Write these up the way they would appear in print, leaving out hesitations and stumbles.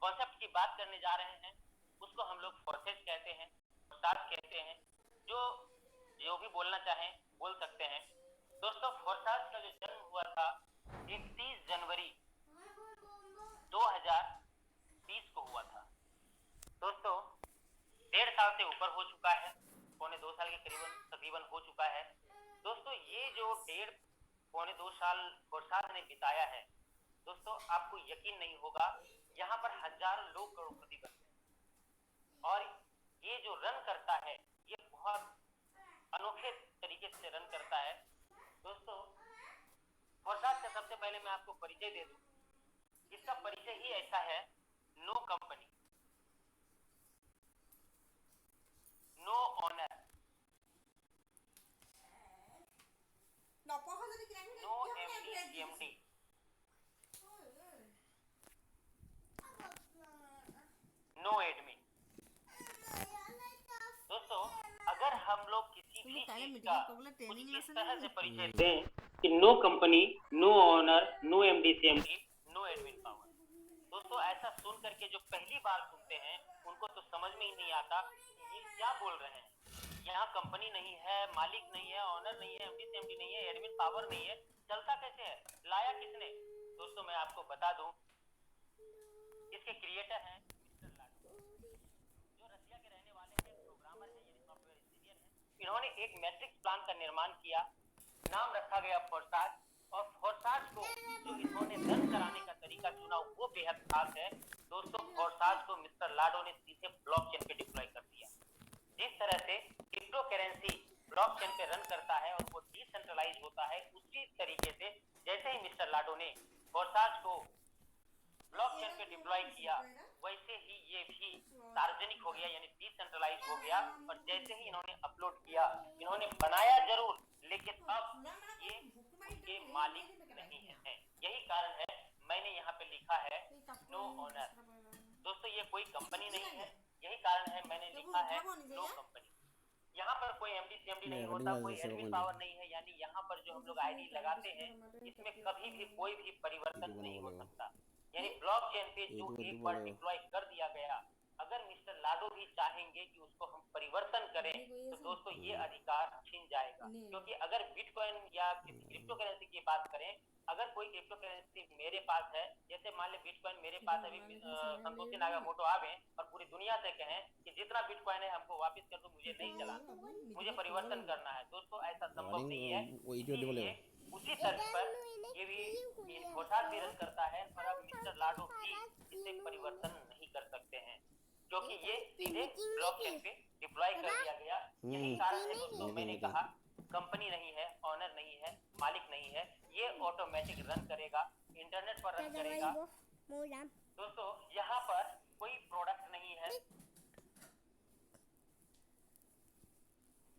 Concept की बात करने जा रहे हैं उसको हम लोग फोर्सेज कहते हैं, फोर्साज कहते हैं, जो जो भी बोलना चाहें बोल सकते हैं। दोस्तों फोर्साज का जो जन्म हुआ था 31 जनवरी 2020 को हुआ था। दोस्तों 1.5 साल से ऊपर हो चुका है, पौने 2 साल के तकरीबन हो चुका है। दोस्तों ये जो पौने 2 साल फोर्साज ने बिताया है, दोस्तों आपको यकीन नहीं होगा, यहाँ पर हजारों लोग करोड़पति बनते हैं और ये जो रन करता है ये बहुत अनोखे तरीके से रन करता है। दोस्तों फोर्साज का सबसे पहले मैं आपको परिचय दे दूं, इसका परिचय ही ऐसा है, no company, no owner, no MD CMD, no admin. दोस्तों अगर हम लोग किसी भी चीज का कुछ इस तरह से परिचय दें कि no company, no owner, no MD CMD, no admin power, दोस्तों ऐसा सुन करके जो पहली बार सुनते हैं उनको तो समझ में ही नहीं आता ये क्या बोल रहे हैं। यहाँ कंपनी नहीं है, मालिक नहीं है, ऑनर नहीं है, एमडी सीएमडी नहीं है, एडमिन पावर नहीं है, चलता कैसे है, लाया किसने? दोस्तों मैं आपको बता दूं, इसके क्रिएटर हैं मिस्टर लाडो, जो रसिया के रहने वाले हैं, प्रोग्रामर हैं यानी सॉफ्टवेयर इंजीनियर हैं। इन्होंने एक मैट्रिक्स प्लान का निर्माण किया, नाम रखा गया फोर्साज, और फोर्साज को जो इन्होंने रन कराने का तरीका चुना वो बेहद खास है। दोस्तों फोर्साज को मिस्टर लाडो ने सीधे ब्लॉकचेन पे डिप्लॉय कर दिया। जिस तरह से क्रिप्टो करेंसी ब्लॉकचेन पे रन करता है और वो डिसेंट्रलाइज होता है, उसी तरीके से जैसे ही मिस्टर लाडो ने फोर्साज को ब्लॉकचेन पे डिप्लॉय किया, वैसे ही ये भी सार्वजनिक हो गया यानी डिसेंट्रलाइज हो गया। और जैसे ही इन्होंने अपलोड किया, इन्होंने बनाया जरूर लेकिन अब ये उनके मालिक नहीं है। यही कारण है मैंने यहाँ पे लिखा है नो ओनर। दोस्तों ये कोई कंपनी नहीं है, यही कारण है मैंने लिखा है नो कंपनी। यहाँ पर कोई एमडी सीएमडी नहीं होता, कोई एडमिन पावर नहीं है, यानी यहाँ पर जो हम लोग आईडी लगाते हैं इसमें कभी भी कोई भी परिवर्तन नहीं हो सकता। यानी ब्लॉकचेन पे जो एक बार डिप्लॉय कर दिया गया, अगर मिस्टर लाडो भी चाहेंगे कि उसको हम परिवर्तन करें तो दोस्तों ये अधिकार छीन जाएगा। क्योंकि अगर बिटकॉइन या किसी क्रिप्टो करेंसी की बात करें, अगर कोई क्रिप्टो करेंसी मेरे पास है, जैसे मान ले बिटकॉइन मेरे पास अभी संतोषी नागामोटो आवे और पूरी दुनिया से कहें कि जितना बिटकॉइन है हमको वापस कर दो, मुझे नहीं चलाना, मुझे परिवर्तन करना है, दोस्तों ऐसा संभव नहीं है। इसलिए उसी तर्ज पर ये भी फोर्साज भी रन करता है और अब मिस्टर लाडो भी इसे परिवर्तन नहीं कर सकते हैं क्योंकि ये सीधे ब्लॉकचेन पे डिप्लॉय कर दिया गया। यही कारण है दोस्तों, मैंने कहा कंपनी नहीं है, ऑनर नहीं है, मालिक नहीं है, ये ऑटोमेटिक रन करेगा, इंटरनेट पर रन करेगा। दोस्तों यहाँ पर कोई प्रोडक्ट नहीं है,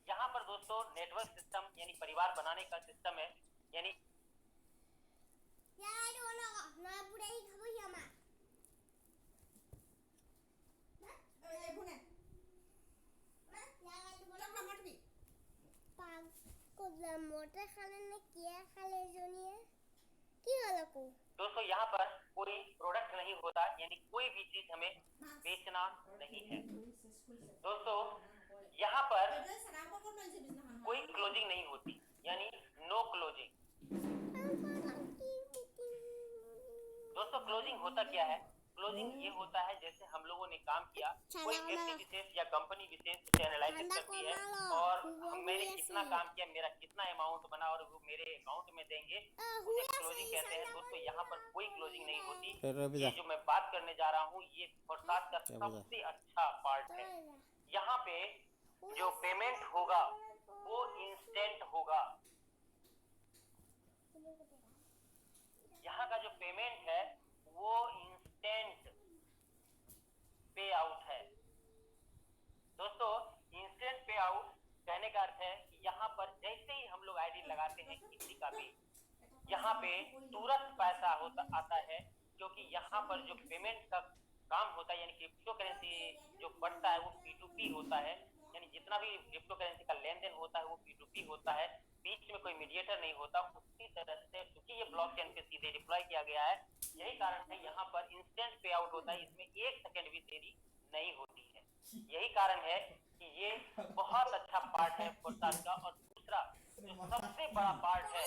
यहाँ पर दोस्तों नेटवर्क सिस्टम यानी परिवार बनाने का सिस्टम है। यानी दोस्तों यहाँ पर कोई प्रोडक्ट नहीं होता, यानी कोई भी चीज हमें बेचना नहीं है। दोस्तों यहाँ पर कोई क्लोजिंग नहीं होती, यानी नो क्लोजिंग। दोस्तों क्लोजिंग होता क्या है? क्लोजिंग ये होता है जैसे हम लोगों ने काम किया, कोई व्यक्ति विशेष या कंपनी विशेष उसे एनालिसिस करती है और मैंने कितना काम किया, मेरा कितना अमाउंट बना और वो मेरे अकाउंट में देंगे, उसे क्लोजिंग कहते हैं। दोस्तों यहाँ पर कोई क्लोजिंग नहीं होती। ये जो मैं बात करने जा रहा हूँ ये फोर्साज का सबसे अच्छा पार्ट है। यहाँ पे जो पेमेंट होगा वो इंस्टेंट होगा। यहाँ का जो पेमेंट है वो इंस्टेंट पे आउट है। दोस्तों इंस्टेंट पे आउट कहने का अर्थ है कि यहाँ पर जैसे ही हम लोग आईडी लगाते हैं किसी का भी, यहाँ पे तुरंत पैसा आता है, क्योंकि यहाँ पर जो पेमेंट का काम होता है यानी क्रिप्टो करेंसी जो बढ़ता है वो P2P होता है, यानी जितना भी क्रिप्टो करेंसी का लेन देन होता है वो P2P होता है, बीच में कोई मीडिएटर नहीं होता। उसी तरह से क्योंकि ये ब्लॉकचेन पे सीधे डिप्लॉय किया गया है, यही कारण है यहाँ पर इंस्टेंट पे आउट होता है, इसमें 1 सेकंड भी देरी नहीं होती है। यही कारण है कि ये बहुत अच्छा पार्ट है फोरसाज का। और दूसरा जो सबसे बड़ा पार्ट है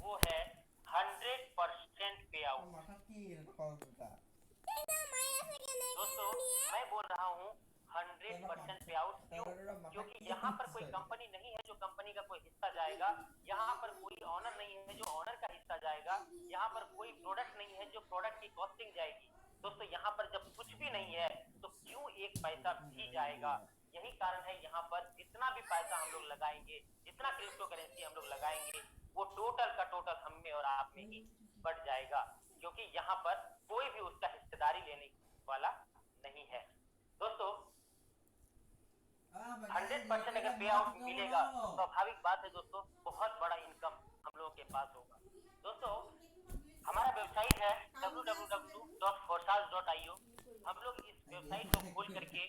वो है 100% पे आउट। दोस्तों मैं बोल रहा हूँ 100% पे आउट क्यों? क्योंकि यहाँ पर कोई कंपनी नहीं है जो कंपनी का कोई हिस्सा जाएगा, यहाँ पर कोई ऑनर नहीं है जो ऑनर का हिस्सा जाएगा, यहाँ पर कोई प्रोडक्ट नहीं है जो प्रोडक्ट की कॉस्टिंग जाएगी। दोस्तों यहाँ पर जब कुछ भी नहीं है तो क्यों एक पैसा भी जाएगा? यही कारण है यहाँ पर जितना भी पैसा हम लोग लगाएंगे, जितना क्रिप्टो करेंसी हम लोग लगाएंगे, वो टोटल का टोटल हम में और आप में ही बढ़ जाएगा, क्योंकि यहाँ पर कोई भी उसका हिस्सेदारी लेने वाला नहीं है। दोस्तों 100% अगर पे आउट मिलेगा तो स्वाभाविक बात है दोस्तों बहुत बड़ा इनकम हम लोगों के पास होगा। दोस्तों हमारा वेबसाइट है www.forsage.io। हम लोग इस वेबसाइट को खोल करके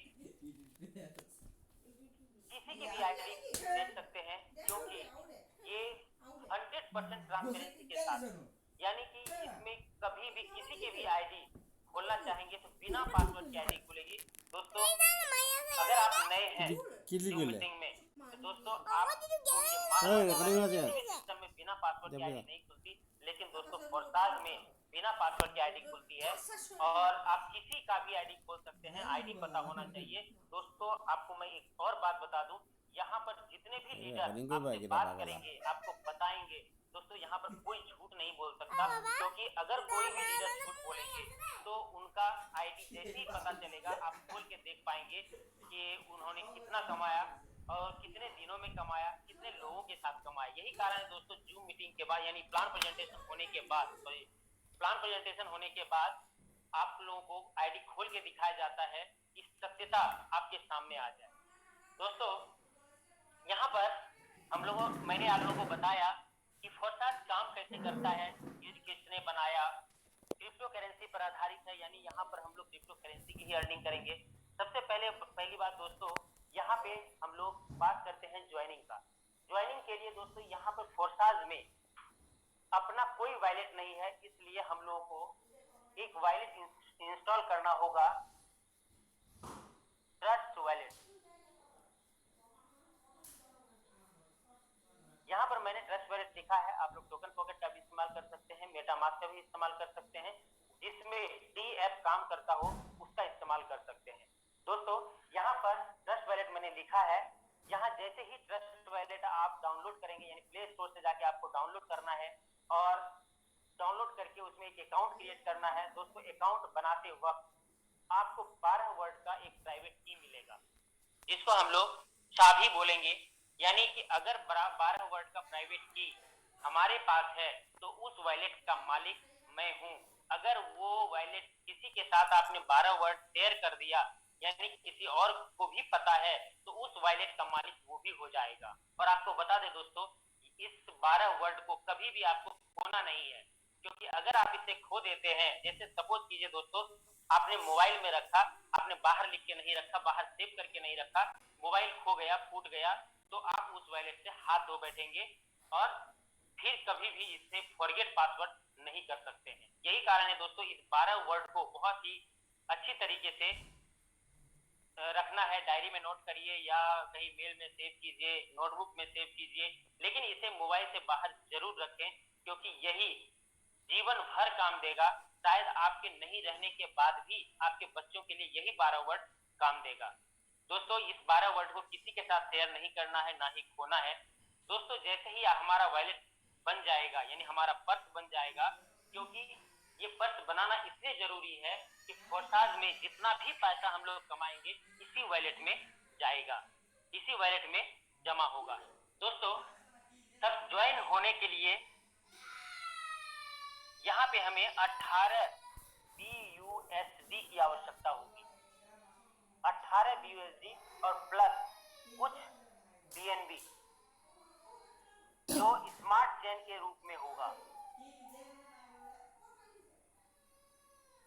किसी की भी आईडी देख सकते हैं, क्योंकि ये 100% ट्रांसपेरेंसी के साथ, यानी कि इसमें कभी भी किसी की भी आईडी खोलना चाहेंगे तो बिना पासवर्ड की आईडी खुलेगी। दोस्तों अगर आप नए हैं जूम मीटिंग में तो दोस्तों आप सिस्टम में बिना पासवर्ड की आईडी नहीं खुलती, लेकिन दोस्तों फोरसाज में बिना पासवर्ड की आईडी खुलती है और आप किसी का भी आईडी खोल सकते हैं। आईडी पता होना चाहिए। दोस्तों आपको मैं एक और बात बता दूं, यहाँ पर जितने भी लीडर आपसे बात करेंगे, आपको बताएंगे, दोस्तों यहाँ पर कोई झूठ नहीं बोल सकता, क्योंकि अगर कोई भी लीडर झूठ बोलेंगे तो उनका आईडी जैसे ही पता चलेगा आप खोल के देख पाएंगे कि उन्होंने कितना कमाया और कितने दिनों में कमाया, कितने लोगों के साथ कमाया। यही कारण है दोस्तों जूम मीटिंग के बाद यानी प्लान प्रेजेंटेशन होने के बाद आप लोगों को आईडी खोल के दिखाया जाता है कि सत्यता आपके सामने आ जाए। दोस्तों यहाँ पर मैंने आप लोगों को बताया कि फोरसाज काम कैसे करता है, किसने बनाया, क्रिप्टो करेंसी पर आधारित है, यानी यहाँ पर हम लोग क्रिप्टो करेंसी की ही अर्निंग करेंगे। सबसे पहली बात दोस्तों, यहाँ पे हम लोग बात करते हैं ज्वाइनिंग का। ज्वाइनिंग के लिए दोस्तों यहाँ पर फोरसाज में अपना कोई वॉलेट नहीं है, इसलिए हम लोगों को एक वॉलेट इंस्टॉल करना होगा, ट्रस्ट वॉलेट। यहाँ पर मैंने ट्रस्ट वॉलेट लिखा है, आप लोग टोकन पॉकेट का भी इस्तेमाल कर सकते हैं, मेटामास्क का भी इस्तेमाल कर सकते हैं, जिसमें डी ऐप काम करता हो उसका इस्तेमाल कर सकते हैं। दोस्तों यहाँ पर ट्रस्ट वॉलेट मैंने लिखा है। यहाँ जैसे ही ट्रस्ट वॉलेट आप डाउनलोड करेंगे, यानी प्ले स्टोर से जाके आपको डाउनलोड करना है और डाउनलोड करके उसमें एक अकाउंट क्रिएट करना है। दोस्तों अकाउंट बनाते वक्त आपको 12 वर्ड का एक प्राइवेट की मिलेगा, जिसको हम लोग चाबी बोलेंगे, यानी कि अगर 12 वर्ड का प्राइवेट की हमारे पास है तो उस वॉलेट का मालिक मैं हूं। अगर वो वॉलेट किसी के साथ आपने 12 वर्ड शेयर कर दिया, यानी कि किसी और को भी पता है, तो उस वॉलेट का मालिक वो भी हो जाएगा। और आपको बता दें दोस्तों, इस 12 वर्ड को कभी भी आपको खोना नहीं है, क्योंकि अगर आप इसे खो देते हैं, जैसे सपोज कीजिए दोस्तों आपने मोबाइल में रखा, आपने बाहर लिख के नहीं रखा, बाहर सेव करके नहीं रखा, मोबाइल खो गया, फूट गया, तो आप उस वॉलेट से हाथ धो बैठेंगे और फिर कभी भी इससे फॉरगेट पासवर्ड नहीं कर सकते हैं। यही कारण है दोस्तों, इस 12 वर्ड को बहुत ही अच्छी तरीके से रखना है। डायरी में नोट करिए या कहीं मेल में सेव कीजिए, नोटबुक में सेव कीजिए, लेकिन इसे मोबाइल से बाहर जरूर रखें, क्योंकि यही जीवन भर काम देगा। शायद आपके नहीं रहने के बाद भी आपके बच्चों के लिए यही 12 वर्ड काम देगा। दोस्तों इस 12 वर्ड को किसी के साथ शेयर नहीं करना है, ना ही खोना है। दोस्तों जैसे ही हमारा वॉलेट बन जाएगा, यानी हमारा पर्स बन जाएगा, क्योंकि ये पर्स बनाना इसलिए जरूरी है कि फोरसाज में जितना भी पैसा हम लोग कमाएंगे इसी वॉलेट में जाएगा, इसी वॉलेट में जमा होगा। दोस्तों सब ज्वाइन होने के लिए यहाँ पे हमें 18 BUSD की आवश्यकता होगी, 18 BUSD और प्लस कुछ BNB जो स्मार्ट चेन के रूप में होगा,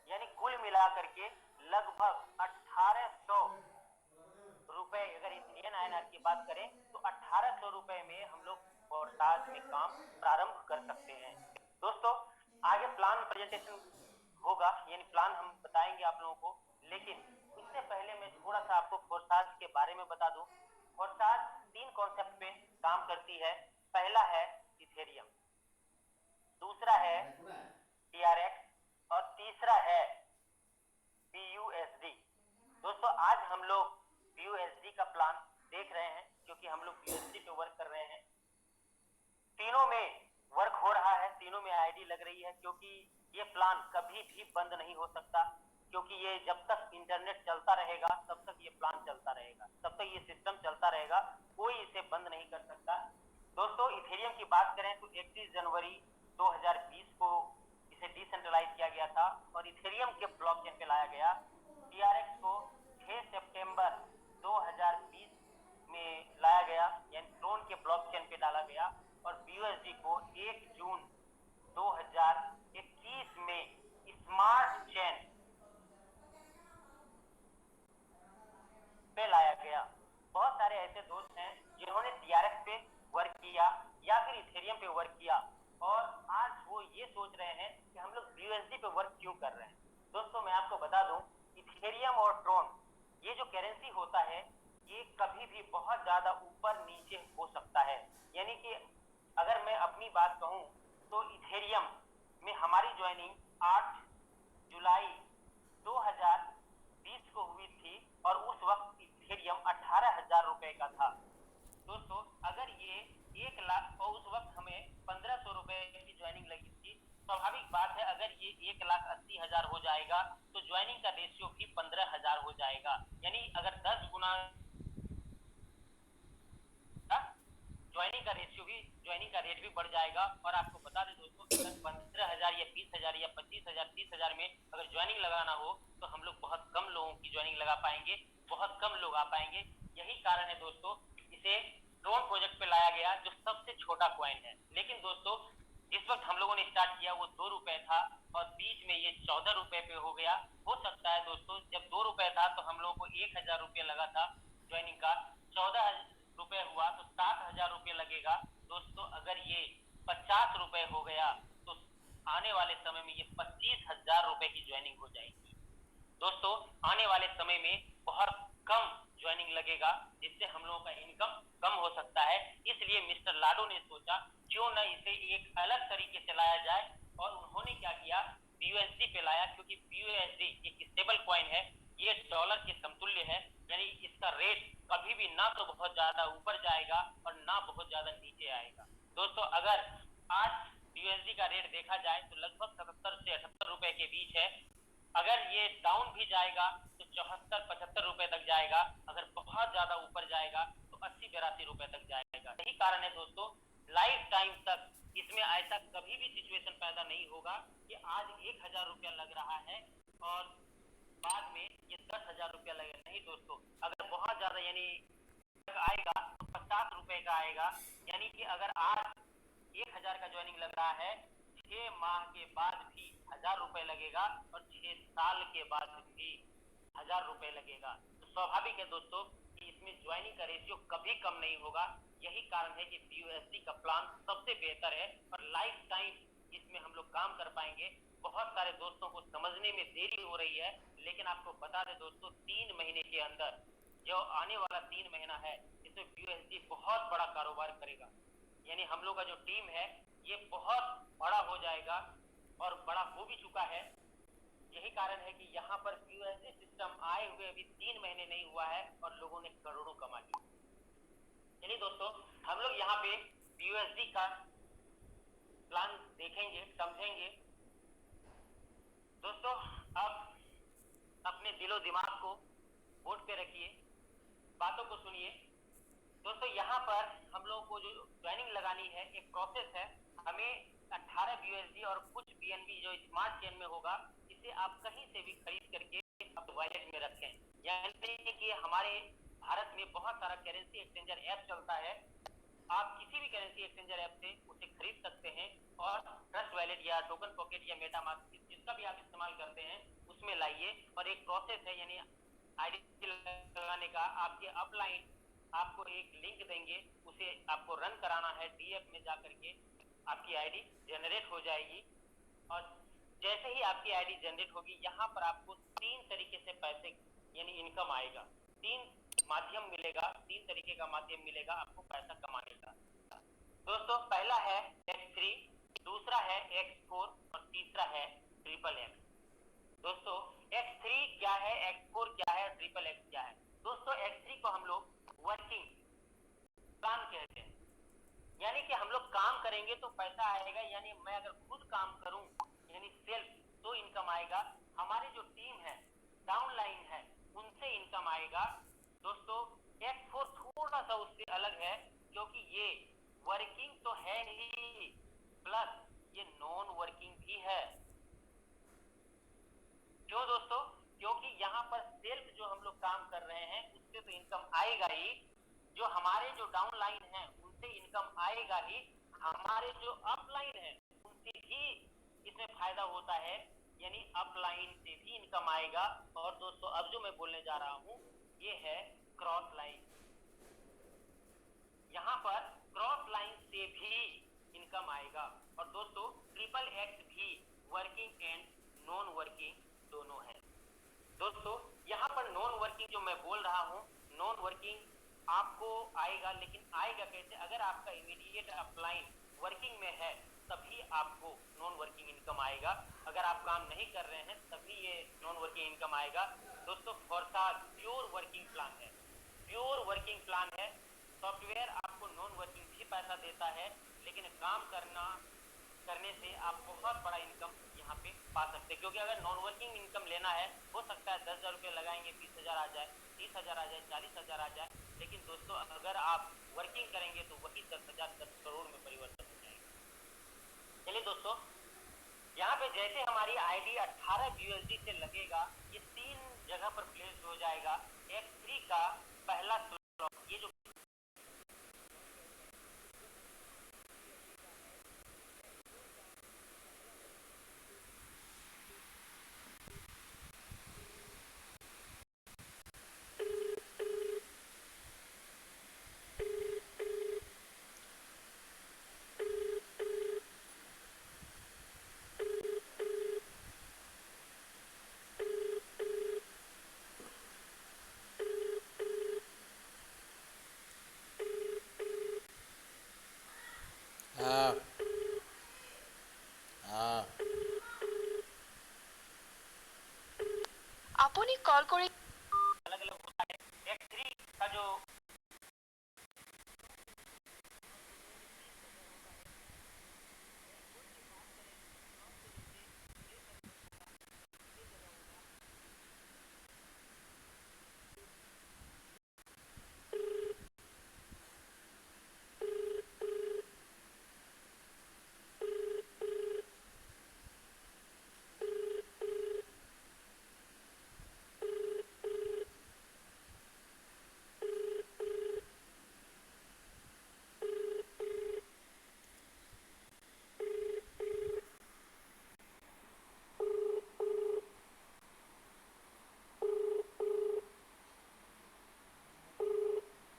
यानी कुल मिलाकर के लगभग 1800 रुपए। अगर इंडियन INR की बात करें तो 1800 रुपए में हम लोग फोरसाज में काम प्रारंभ कर सकते हैं। दोस्तों आगे प्लान प्रेजेंटेशन होगा, यानी प्लान हम बताएंगे आप लोगों को। लेकिन इससे पहले मैं थोड़ा सा आपको फोरसाज के बारे में बता दूं। फोरसाज 3 कॉन्सेप्ट पे काम करती है। पहला है इथेरियम, दूसरा है TRX और तीसरा है BUSD। दोस्तों आज हम लोग BUSD का प्लान देख रहे हैं, क्योंकि हम लोग BUSD पे वर्क कर रहे हैं। तीनों में वर्क हो रहा है, तीनों में आईडी लग रही है, क्योंकि ये प्लान कभी भी बंद नहीं हो सकता, क्योंकि ये जब तक इंटरनेट चलता रहेगा तब तक ये प्लान चलता रहेगा, तब तक ये सिस्टम चलता रहेगा, कोई इसे बंद नहीं कर सकता। दोस्तों इथेरियम की बात करें तो 31 जनवरी 2020 को इसे डिसेंट्रलाइज किया गया था और इथेरियम के ब्लॉकचेन पे लाया गया। TRX को 6 सितंबर 2020 में लाया गया, यानी ट्रोन के ब्लॉकचेन पे डाला गया, और BUSD को 1 जून 2021 में स्मार्ट चेन पे लाया गया। बहुत सारे ऐसे दोस्त हैं जिन्होंने TRX पे वर्क किया या फिर इथेरियम पे वर्क किया, और आज वो ये सोच रहे हैं कि हम लोग BUSD पे वर्क क्यों कर रहे हैं। दोस्तों मैं आपको बता दूं, इथेरियम और ट्रोन ये जो करेंसी होता है ये कभी भी बहुत ज्यादा ऊपर नीचे हो सकता है। यानी कि अगर मैं अपनी बात कहूं तो इथेरियम में हमारी ज्वाइनिंग 8 जुलाई 2020 को हुई थी और उस वक्त इथेरियम 18,000 रुपए का था। दोस्तों अगर ये 1 लाख, और उस वक्त हमें 1,500 रुपए की ज्वाइनिंग लगी थी, स्वाभाविक बात है अगर ये 1,80,000 हो जाएगा तो ज्वाइनिंग का रेशियो भी 15,000 हो जाएगा। यानी अगर 10 गुना ज्वाइनिंग का रेशियो भी, ज्वाइनिंग का रेट भी बढ़ जाएगा। और आपको बता दें दोस्तों, अगर 15,000 या 20,000 या 25,000 30,000 में अगर ज्वाइनिंग लगाना हो तो हम लोग बहुत कम लोगों की ज्वाइनिंग लगा पाएंगे, बहुत कम लोग आ पाएंगे। यही कारण है दोस्तों इसे ड्रोन प्रोजेक्ट पे लाया गया, जो सबसे छोटा कॉइन है। लेकिन दोस्तों जिस वक्त हम लोगों ने स्टार्ट किया वो 2 रुपए था और बीच में ये 14 रुपए पे हो गया। हो सकता है दोस्तों जब 2 रुपए था तो हम लोगों को 1,000 रुपये लगा था ज्वाइनिंग का, 14 रुपए हुआ तो 7,000 रुपये लगेगा। दोस्तों अगर ये 50 रुपए हो गया तो आने वाले समय में ये 25,000 रुपए की ज्वाइनिंग हो जाएगी। दोस्तों आने वाले समय में बहुत कम ज्वाइनिंग लगेगा, जिससे हम लोगों का इनकम कम हो सकता है। इसलिए मिस्टर लाडो ने सोचा क्यों न इसे एक अलग तरीके से लाया जाए, और उन्होंने क्या किया, BUSD पे लाया, क्योंकि BUSD एक स्टेबल कॉइन है, ये डॉलर के समतुल्य है। यानी इसका रेट कभी भी ना तो बहुत ज्यादा ऊपर जाएगा और ना बहुत ज्यादा नीचे आएगा। दोस्तों अगर आज BUSD का रेट देखा जाए तो लगभग 77 से 78 रुपए के बीच है। अगर ये डाउन भी जाएगा तो 74-75 रुपए तक जाएगा, अगर बहुत ज्यादा ऊपर जाएगा तो 80-82 रुपए तक जाएगा। यही कारण है दोस्तों लाइफ टाइम तक इसमें ऐसा कभी भी सिचुएशन पैदा नहीं होगा कि आज 1,000 रुपया लग रहा है और बाद में ये 10,000 रुपया लगे। नहीं दोस्तों, अगर बहुत ज्यादा यानी आएगा तो 50 रुपए का आएगा। यानी कि अगर आज 1,000 का ज्वाइनिंग लग रहा है, 6 माह के बाद भी 1,000 रुपए लगेगा और 6 साल के बाद भी 1,000 रुपए लगेगा। तो स्वाभाविक है दोस्तों कि इसमें ज्वाइनिंग का रेशियो कभी कम नहीं होगा। यही कारण है कि BUSD का प्लान सबसे बेहतर है और लाइफ टाइम इसमें हम लोग काम कर पाएंगे। बहुत सारे दोस्तों को समझने में देरी हो रही है, लेकिन आपको बता दें दोस्तों 3 महीने के अंदर, जो आने वाला 3 महीना है, इसमें BUSD बहुत बड़ा कारोबार करेगा। यानी हम लोग का जो टीम है ये बहुत बड़ा हो जाएगा और बड़ा हो भी चुका है। यही कारण है कि यहाँ पर BUSD सिस्टम आए हुए अभी 3 महीने नहीं हुआ है और लोगों ने करोड़ों कमा लिया। चलिए दोस्तों हम लोग यहाँ पे BUSD का प्लान देखेंगे, समझेंगे। दोस्तों अब अपने दिलो दिमाग को बोर्ड पे रखिए, बातों को सुनिए। दोस्तों यहाँ पर हम लोगों को जो ज्वाइनिंग लगानी है एक प्रोसेस है। हमें 18 BUSD और कुछ BNB जो स्मार्ट चेन में होगा, इसे आप कहीं से भी खरीद करके अपने वॉलेट में रखें। यानी कि हमारे भारत में बहुत सारा करेंसी एक्सचेंजर ऐप चलता है, आप किसी भी करेंसी एक्सचेंजर ऐप से उसे खरीद सकते हैं और ट्रस्ट वॉलेट या टोकन पॉकेट या मेटामास्क जिसका भी आप इस्तेमाल करते हैं उसमें लाइए। और एक प्रोसेस है, यानी आईडी लगाने का। आपके अपलाइन आपको एक लिंक देंगे, उसे आपको रन कराना है। DF में जाकर के आपकी आईडी जनरेट हो जाएगी और जैसे ही आपकी आईडी जनरेट होगी, यहाँ पर आपको 3 तरीके से पैसे यानी इनकम आएगा, 3 माध्यम मिलेगा, 3 तरीके का माध्यम मिलेगा आपको पैसा कमाने का। दोस्तों पहला है X3, दूसरा है X4 और तीसरा है XXX। दोस्तों X3 क्या है, X4 क्या है, XXX क्या है? दोस्तों X3 को हम लोग वर्किंग प्लान कहते हैं, यानी कि हम लोग काम करेंगे तो पैसा आएगा, यानी मैं अगर खुद काम करूं यानी सेल्फ तो इनकम आएगा, हमारी जो टीम है डाउनलाइन है उनसे इनकम आएगा। दोस्तों X4 थोड़ा सा उससे अलग है, क्योंकि ये वर्किंग तो है ही प्लस ये नॉन वर्किंग भी है। क्यों दोस्तों? क्योंकि यहाँ पर सेल्फ जो हम लोग काम कर रहे हैं उससे तो इनकम आएगा ही, जो हमारे जो डाउनलाइन है उनसे इनकम आएगा ही, हमारे जो अपलाइन है उनसे भी इसमें फायदा होता है, यानी अपलाइन से भी इनकम आएगा। और दोस्तों अब जो मैं बोलने जा रहा हूं ये है क्रॉस लाइन। यहाँ पर क्रॉस लाइन से भी इनकम आएगा। और दोस्तों XXX भी वर्किंग एंड नॉन वर्किंग दोनों है। दोस्तों यहाँ पर नॉन वर्किंग जो मैं बोल रहा हूँ, नॉन वर्किंग आपको आएगा, लेकिन आएगा कैसे? अगर आपका इमीडिएट अपलाइन वर्किंग में है तभी आपको नॉन वर्किंग इनकम आएगा, अगर आप काम नहीं कर रहे हैं तभी ये नॉन वर्किंग इनकम आएगा। दोस्तों फॉरसाज प्योर वर्किंग प्लान है, प्योर वर्किंग प्लान है। सॉफ्टवेयर आपको नॉन वर्किंग भी पैसा देता है, लेकिन काम करने से आप बहुत बड़ा इनकम यहाँ पे पा सकते हैं, क्योंकि अगर नॉन वर्किंग इनकम लेना है हो सकता है 10,000 रुपये लगाएंगे 20,000 आ जाए, 30,000 आ जाए, 40,000 आ जाए, लेकिन दोस्तों अगर आप वर्किंग करेंगे तो वही 10,000 10 करोड़ में परिवर्तन हो जाएगा। चलिए दोस्तों यहाँ पे जैसे हमारी आईडी 18 USD से लगेगा, ये 3 जगह पर प्लेस हो जाएगा। X3 का पहला स्लॉट, ये जो আপুনি কল কৰি अलग अलग होता है। X3 का जो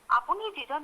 আপুনি যিজন